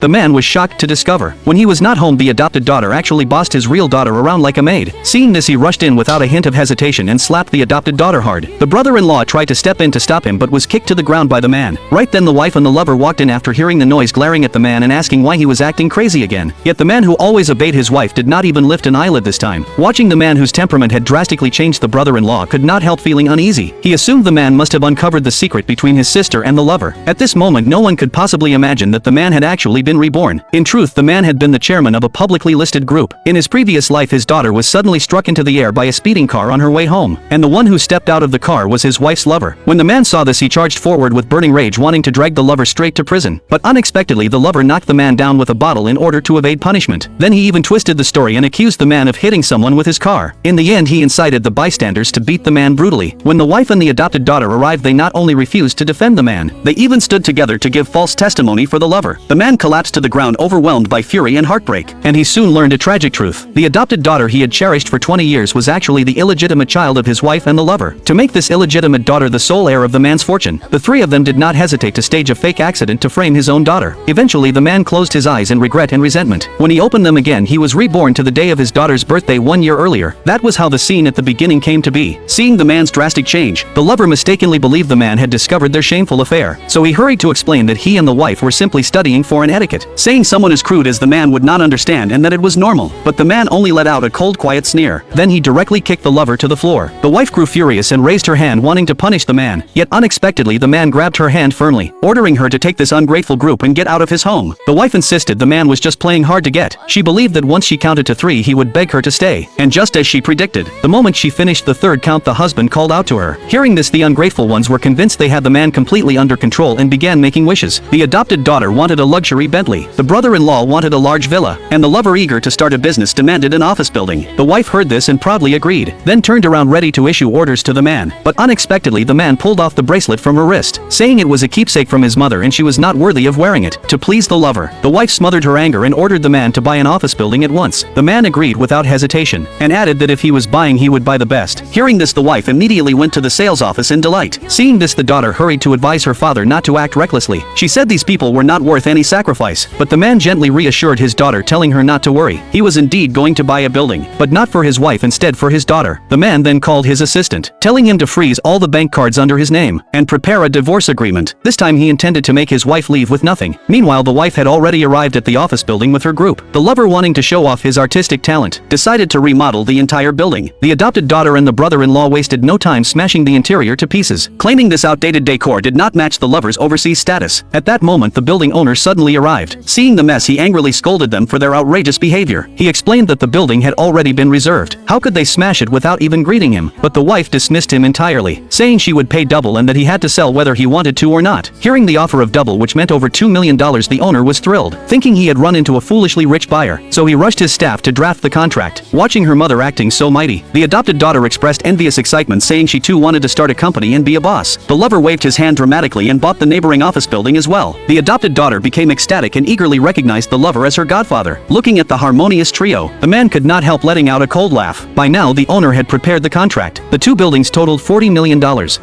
The man was shocked to discover, when he was not home, the adopted daughter actually bossed his real daughter around like a maid. Seeing this, he rushed in without a hint of hesitation and slapped the adopted daughter hard. The brother-in-law tried to step in to stop him but was kicked to the ground by the man. Right then the wife and the lover walked in after hearing the noise, glaring at the man and asking why he was acting crazy again. Yet the man, who always obeyed his wife, did not even lift an eyelid this time. Watching the man, whose temperament had drastically changed, the brother-in-law could not help feeling uneasy. He assumed the man must have uncovered the secret between his sister and the lover. At this moment, no one could possibly imagine that the man had actually been reborn. In truth, the man had been the chairman of a publicly listed group. In his previous life, his daughter was suddenly struck into the air by a speeding car on her way home, and the one who stepped out of the car was his wife's lover. When the man saw this, he charged forward with burning rage, wanting to drag the lover straight to prison. But unexpectedly, the lover knocked the man down with a bottle in order to evade punishment. Then he even twisted the story and accused the man of hitting someone with his car. In the end, he incited the bystanders to beat the man brutally. When the wife and the adopted daughter arrived, they not only refused to defend the man, they even stood together to give false testimony for the lover. The man collapsed to the ground, overwhelmed by fury and heartbreak, and he soon learned a tragic truth. The adopted daughter he had cherished for 20 years was actually the illegitimate child of his wife and the lover. To make this illegitimate daughter the sole heir of the man's fortune, the three of them did not hesitate to stage a fake accident to frame his own daughter. Eventually, the man closed his eyes in regret and resentment. When he opened them again, he was reborn to the day of his daughter's birthday 1 year earlier. That was how the scene at the beginning came to be. Seeing the man's drastic change, the lover mistakenly believed the man had discovered their shameful affair, so he hurried to explain that he and the wife were simply studying foreign etiquette, saying someone as crude as the man would not understand and that it was normal. But the man only let out a cold, quiet sneer. Then he directly kicked the lover to the floor. The wife grew furious and raised her hand, wanting to punish the man, yet unexpectedly the man grabbed her hand firmly, ordering her to take this ungrateful group and get out of his home. The wife insisted the man was just playing hard to get. She believed that once she counted to 3 he would beg her to stay, and just as she predicted, the moment she finished the 3rd count, the husband called out to her. Hearing this, the ungrateful ones were convinced they had the man completely under control and began making wishes. The adopted daughter wanted a luxury Bentley, the brother-in-law wanted a large villa, and the lover, eager to start a business, demanded an office building. The wife heard this and proudly agreed, then turned around ready to issue orders to the man. But unexpectedly, the man pulled off the bracelet from her wrist, saying it was a keepsake from his mother and she was not worthy of wearing it. To please the lover, the wife smothered her anger and ordered the man to buy an office building at once. The man agreed without hesitation, and added that if he was buying, he would buy the best. Hearing this, the wife immediately went to the sales office in delight. Seeing this, the daughter hurried to advise her father not to act recklessly. She said these people were not worth any sacrifice, but the man gently reassured his daughter, telling her not to worry. He was indeed going to buy a building, but not for his wife, instead for his daughter. The man then called his assistant, telling him to freeze all the bank cards under his name and prepare a divorce agreement. This time he intended to make his wife leave with nothing. Meanwhile, the wife had already arrived at the office building with her group. The lover, wanting to show off his artistic talent, decided to remodel the entire building. The adopted daughter and the brother-in-law wasted no time smashing the interior to pieces, claiming this outdated decor did not match the lover's overseas status. At that moment, the building owner suddenly arrived. Seeing the mess, he angrily scolded them for their outrageous behavior. He explained that the building had already been reserved. How could they smash it without even greeting him? But the wife dismissed him entirely, saying she would pay double and that he had to sell whether he wanted to or not. Hearing the offer of double, which meant over $2 million, the owner was thrilled, thinking he had run into a foolishly rich buyer, so he rushed his staff to draft the contract. Watching her mother acting so mighty, the adopted daughter expressed envious excitement, saying she too wanted to start a company and be a boss. The lover waved his hand dramatically and bought the neighboring office building as well. The adopted daughter became ecstatic and eagerly recognized the lover as her godfather. Looking at the harmonious trio, the man could not help letting out a cold laugh. By now, the owner had prepared the contract. The 2 buildings totaled $40 million.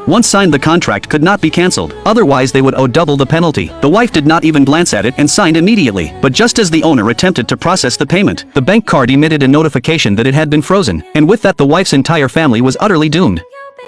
Once signed, the contract could not be cancelled, otherwise they would owe double the penalty. The wife did not even glance at it and signed immediately. But just as the owner attempted to process the payment, the bank card emitted a notification that it had been frozen, and with that, the wife's entire family was utterly doomed.